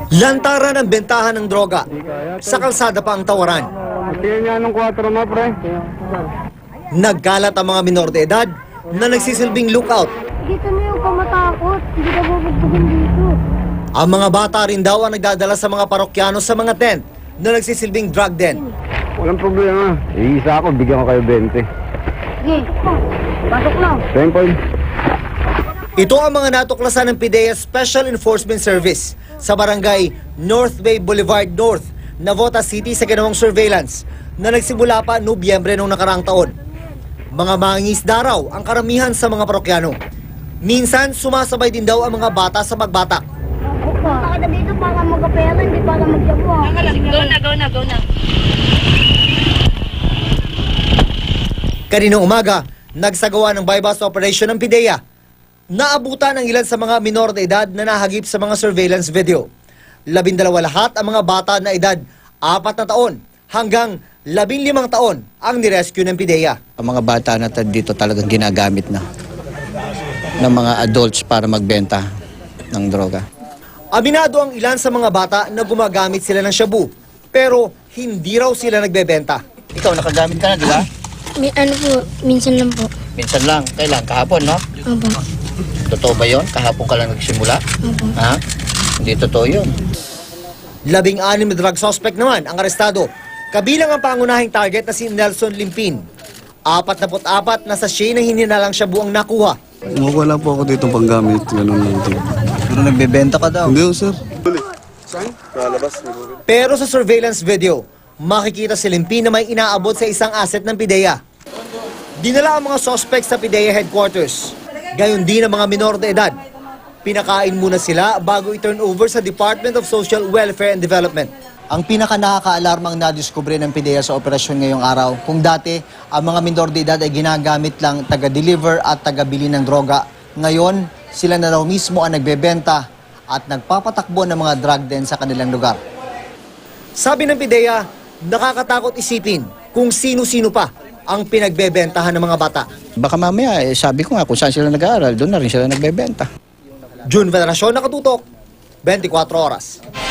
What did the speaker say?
Lantaran ang bentahan ng droga. Sa kalsada pa ang tawaran. Nagkalat ang mga minor de edad na nagsisilbing lookout. Dito na yung kamatakot. Hindi ka bubugbugin dito. Ang mga bata rin daw ang nagdadala sa mga parokyano sa mga tent na nagsisilbing drug den. Walang problema. Iisa ako, bigyan ko kayo 20. Sige, pasok lang. 10 point. Ito ang mga natuklasan ng PIDEA Special Enforcement Service sa barangay North Bay Boulevard North, Navotas City sa ginawang surveillance na nagsimula pa Nobyembre noong nakaraang taon. Mga mangingisda raw ang karamihan sa mga parokyano. Minsan, sumasabay din daw ang mga bata sa magbatak. Bakit dito para magkapera, hindi para magjabu. Go na. Kaninang umaga, nagsagawa ng bypass operation ng PIDEA. Naabutan ang ilan sa mga minor de edad na nahagip sa mga surveillance video. 12 lahat ang mga bata na edad 4 na taon hanggang 15 taon ang nirescue ng PIDEA. Ang mga bata na dito talagang ginagamit na ng mga adults para magbenta ng droga. Aminado ang ilan sa mga bata na gumagamit sila ng shabu, pero hindi raw sila nagbebenta. Ikaw nakagamit ka na, di ba? Ano po, minsan lang po. Minsan lang. Kailan? Kahapon, no? Opo. Totoo ba yun? Kahapon ka lang nagsimula? Opo. Ha? Hindi totoo yun. 16 na drug suspect naman ang arestado. Kabilang ang pangunahing target na si Nelson Limpin. 44 na sachet ng hininalang shabu ang nakuha. Wala po ako dito panggamit. Ganun lang ito. Pero nagbebenta ka daw. Hindi, sir. Pero sa surveillance video, makikita si Limpin na may inaabot sa isang asset ng PIDEA. Dinala ang mga suspects sa PIDEA headquarters. Gayon din ang mga minor de edad. Pinakain muna sila bago i-turn over sa Department of Social Welfare and Development. Ang pinaka-nakaka-alarmang nadiskubre ng PIDEA sa operasyon ngayong araw, kung dati ang mga minor de edad ay ginagamit lang taga-deliver at taga-bili ng droga, ngayon sila na raw mismo ang nagbebenta at nagpapatakbo ng mga drug den sa kanilang lugar. Sabi ng PIDEA, nakakatakot isipin kung sino-sino pa ang pinagbebentahan ng mga bata. Baka mamaya, sabi ko nga, kung saan sila nag-aaral, doon na rin sila nagbebenta. June Veneracion, Nakatutok, 24 Oras.